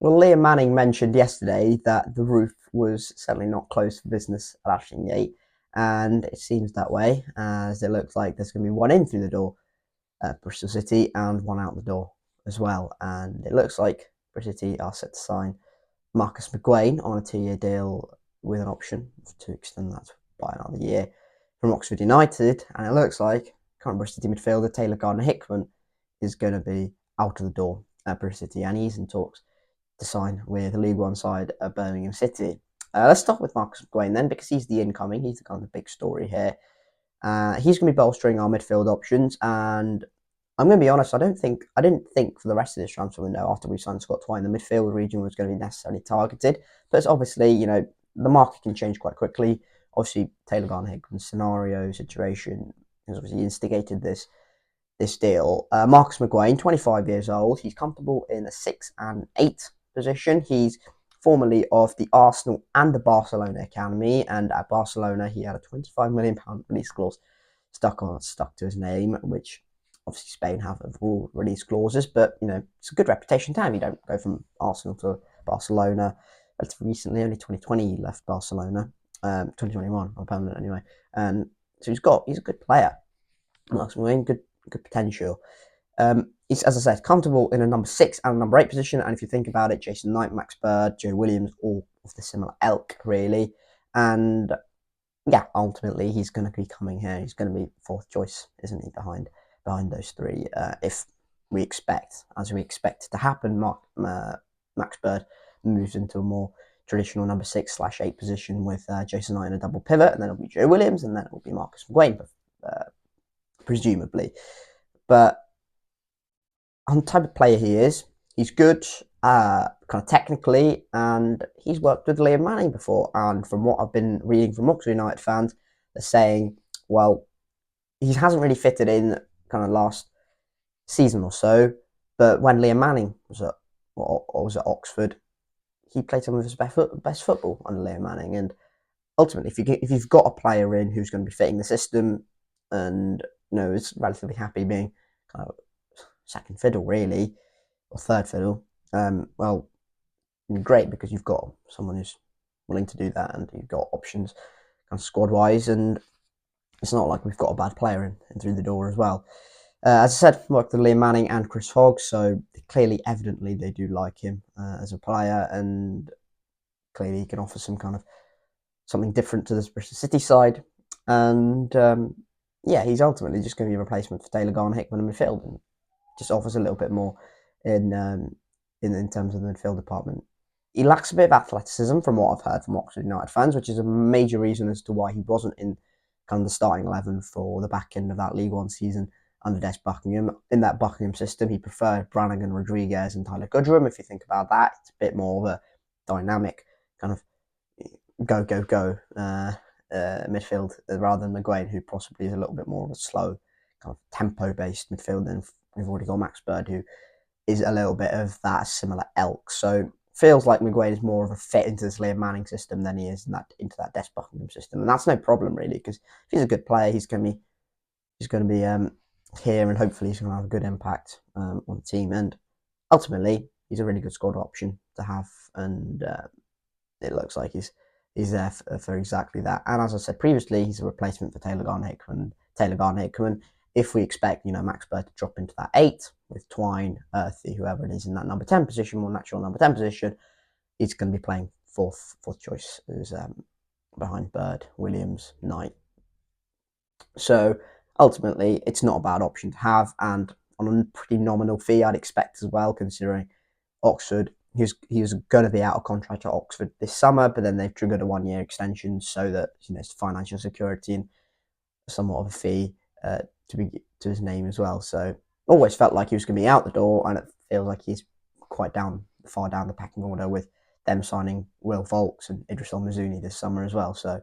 Well, Liam Manning mentioned yesterday that the roof was certainly not closed for business at Ashton Gate, and it seems that way, as it looks like there's going to be one in through the door at Bristol City and one out the door as well. And it looks like Bristol City are set to sign Marcus McGuane on a 2-year deal with an option to extend that by another year from Oxford United. And it looks like current Bristol City midfielder Taylor Gardner-Hickman is going to be out of the door at Bristol City, and he's in talks to sign with the League One side at Birmingham City. Let's start with Marcus McGuane then, because he's the incoming. He's the kind of big story here. He's going to be bolstering our midfield options, and I'm going to be honest. I didn't think for the rest of this transfer window after we signed Scott Twine, the midfield region was going to be necessarily targeted. But it's obviously, the market can change quite quickly. Obviously, Taylor Gardner-Hickman's scenario situation has obviously instigated this deal. Marcus McGuane, 25 years old. He's comfortable in a 6 and 8 position. He's formerly of the Arsenal and the Barcelona academy, and at Barcelona he had a £25 million release clause stuck to his name, which obviously Spain have rule release clauses, but it's a good reputation to have. You don't go from Arsenal to Barcelona relatively recently. Only 2020 he left Barcelona, 2021 on permanent anyway, and so he's a good player. Marcus McGuane, good potential. He's, as I said, comfortable in a number 6 and a number 8 position. And if you think about it, Jason Knight, Max Bird, Joe Williams, all of the similar ilk, really. And yeah, ultimately, he's going to be coming here. He's going to be fourth choice, isn't he, behind those three? If we expect, as we expect to happen, Max Bird moves into a more traditional number 6/8 position with Jason Knight in a double pivot, and then it'll be Joe Williams, and then it'll be Marcus McGuane, presumably. But on the type of player he is, he's good, kind of technically, and he's worked with Liam Manning before. And from what I've been reading from Oxford United fans, they're saying, well, he hasn't really fitted in kind of last season or so. But when Liam Manning was at Oxford, he played some of his best football under Liam Manning. And ultimately, if you've got a player in who's going to be fitting the system, and is relatively happy being kind of second fiddle, really, or third fiddle, well, great, because you've got someone who's willing to do that, and you've got options kind of squad wise, and it's not like we've got a bad player in through the door as well. As I said, worked with Liam Manning and Chris Fogg, so clearly, evidently, they do like him as a player, and clearly he can offer some kind of something different to this Bristol City side. And yeah, he's ultimately just going to be a replacement for Taylor Gardner-Hickman in midfield, and just offers a little bit more in terms of the midfield department. He lacks a bit of athleticism, from what I've heard from Oxford United fans, which is a major reason as to why he wasn't in kind of the starting 11 for the back end of that League One season under Des Buckingham. In that Buckingham system, he preferred Brannigan, Rodriguez, and Tyler Goodrum. If you think about that, it's a bit more of a dynamic kind of go midfield rather than McGuane, who possibly is a little bit more of a slow kind of tempo-based midfielder. And we've already got Max Bird, who is a little bit of that similar ilk. So feels like McGuane is more of a fit into this Liam Manning system than he is into that Des Buckingham system, and that's no problem really, because if he's a good player, he's going to be here, and hopefully he's going to have a good impact on the team. And ultimately, he's a really good squad option to have, and it looks like he's there for exactly that. And as I said previously, he's a replacement for Taylor Gardner-Hickman. If we expect, Max Bird to drop into that 8 with Twine, Earthy, whoever it is in that number 10 position, more natural number 10 position, he's going to be playing fourth choice as behind Bird, Williams, Knight. So ultimately, it's not a bad option to have, and on a pretty nominal fee, I'd expect as well, considering Oxford. He was going to be out of contract at Oxford this summer, but then they've triggered a 1-year extension so that it's financial security and somewhat of a fee to his name as well. So always felt like he was going to be out the door, and it feels like he's quite far down the pecking order, with them signing Will Volks and Idris El-Mazouni this summer as well. So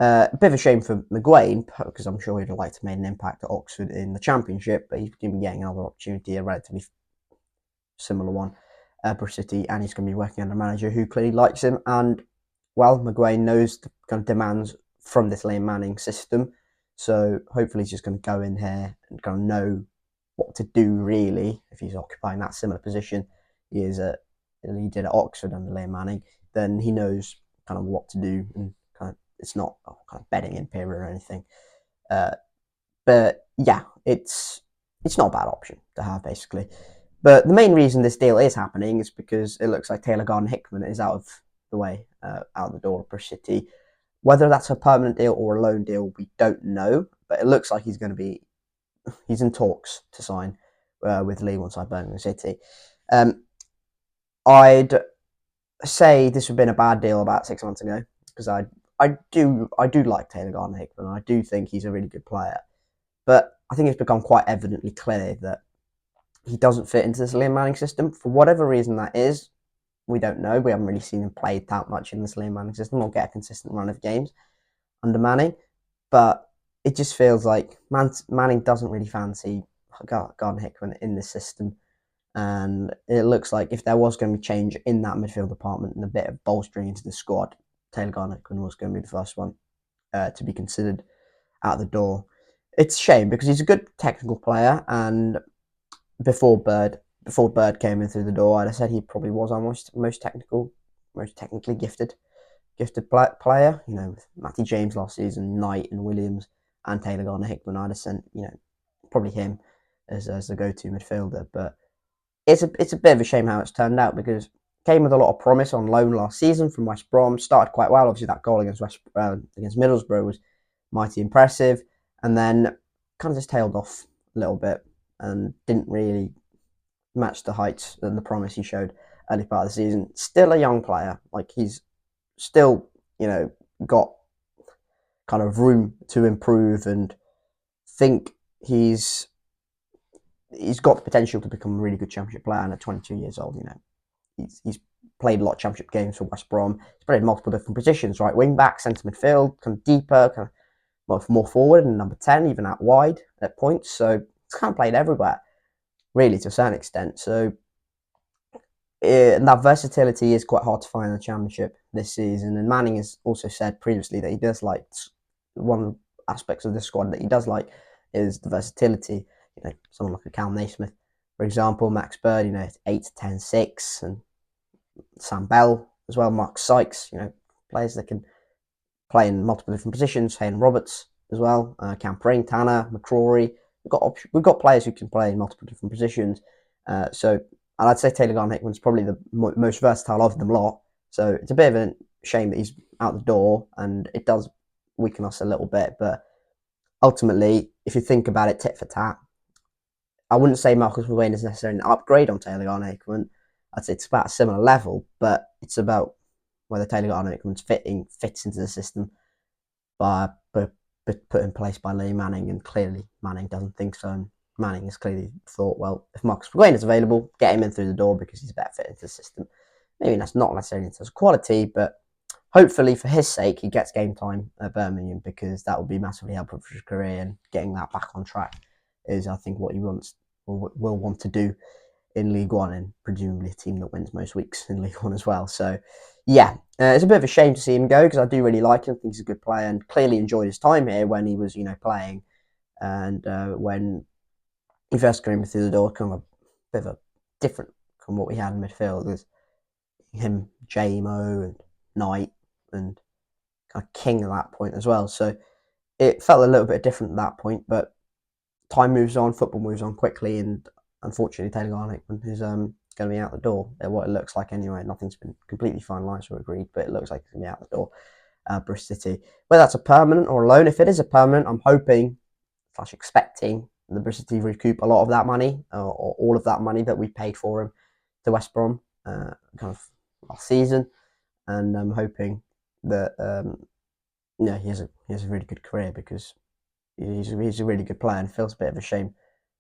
a bit of a shame for McGuane, because I'm sure he'd like to make an impact at Oxford in the Championship, but he's going to be getting another opportunity, a relatively similar one, Bristol City, and he's going to be working under a manager who clearly likes him. And well, McGuane knows the kind of demands from this Liam Manning system, so hopefully he's just going to go in here and kind of know what to do, really, if he's occupying that similar position he is at he did at Oxford under Liam Manning, then he knows kind of what to do, and kind of it's not kind of betting imperial or anything. But yeah, it's not a bad option to have basically. But the main reason this deal is happening is because it looks like Taylor Gardner-Hickman is out of the way, out the door of Bristol City. Whether that's a permanent deal or a loan deal, we don't know. But it looks like he's in talks to sign with League One side Birmingham City. I'd say this would have been a bad deal about 6 months ago, because I do like Taylor Gardner-Hickman. I do think he's a really good player. But I think it's become quite evidently clear that he doesn't fit into this Liam Manning system. For whatever reason that is, we don't know. We haven't really seen him play that much in this Liam Manning system or get a consistent run of games under Manning. But it just feels like Manning doesn't really fancy Gardner-Hickman in this system. And it looks like if there was going to be change in that midfield department and a bit of bolstering into the squad, Taylor Gardner-Hickman was going to be the first one to be considered out the door. It's a shame because he's a good technical player, and before Bird came in through the door, I'd have said he probably was our most technically gifted player. You know, with Matty James last season, Knight and Williams, and Taylor Gardner-Hickman, I'd have sent probably him as the go-to midfielder. But it's a bit of a shame how it's turned out, because came with a lot of promise on loan last season from West Brom. Started quite well. Obviously, that goal against Middlesbrough was mighty impressive, and then kind of just tailed off a little bit and didn't really match the heights and the promise he showed early part of the season. Still a young player, like he's still got kind of room to improve, and think he's got the potential to become a really good Championship player. And at 22 years old, he's played a lot of Championship games for West Brom. He's played in multiple different positions, right wing back, centre midfield, kind of deeper, kind of more forward, and number 10, even out wide at points. So he's kind of played everywhere, really, to a certain extent. So and that versatility is quite hard to find in the Championship this season. And Manning has also said previously that he does like, one of the aspects of the squad that he does like is the versatility. Someone like a Cal Naismith, for example, Max Bird, 8-10-6, and Sam Bell as well, Mark Sykes, players that can play in multiple different positions. Hayden Roberts as well, Cam Pring, Tanner, McCrory. We've got players who can play in multiple different positions. So I'd say Taylor Gardner-Hickman's probably the most versatile of them lot. So it's a bit of a shame that he's out the door, and it does weaken us a little bit. But ultimately, if you think about it tit for tat, I wouldn't say Marcus McGuane is necessarily an upgrade on Taylor Gardner-Hickman. I'd say it's about a similar level, but it's about whether Taylor Gardner-Hickman's fits into the system put in place by Lee Manning, and clearly Manning doesn't think so. And Manning has clearly thought, well, if Marcus McGuane is available, get him in through the door because he's a better fit into the system. Maybe that's not necessarily in terms of quality, but hopefully for his sake, he gets game time at Birmingham, because that will be massively helpful for his career, and getting that back on track is, I think, what he wants or will want to do in League One, and presumably a team that wins most weeks in League One as well. So, yeah, it's a bit of a shame to see him go, because I do really like him. I think he's a good player, and clearly enjoyed his time here when he was, playing. And when he first came through the door, kind of a bit of a different from what we had in midfield. There's him, JMO, and Knight, and kind of King at that point as well. So it felt a little bit different at that point, but time moves on, football moves on quickly, and unfortunately Taylor Gardner-Hickman is going to be out the door, what it looks like anyway. Nothing's been completely finalised or agreed, but it looks like it's going to be out the door, Bristol City. Whether that's a permanent or a loan, if it is a permanent, I'm hoping / expecting the Bristol City recoup a lot of that money, or all of that money that we paid for him to West Brom kind of last season. And I'm hoping that he has a really good career, because he's a really good player, and it feels a bit of a shame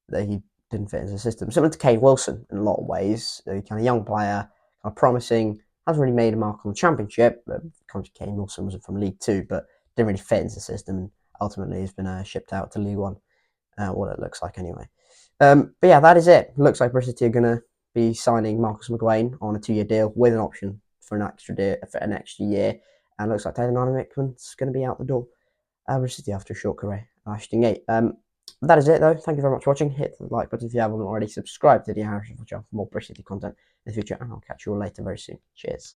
that he didn't fit into the system. Similar to Kane Wilson in a lot of ways, a kind of young player, kind of promising, hasn't really made a mark on the Championship. Kane Wilson wasn't from League Two, but didn't really fit into the system, and ultimately has been shipped out to League One. What it looks like anyway. But yeah, that is it. Looks like Bristol City are going to be signing Marcus McGuane on a 2-year deal with an option for an extra year, and looks like Taylor Gardner-Hickman's going to be out the door. Bristol City after a short career at Ashton Gate. That is it though. Thank you very much for watching. Hit the like button if you haven't already. Subscribe to the Harrison channel for more Bristol City content. the future, and I'll catch you all later very soon. Cheers.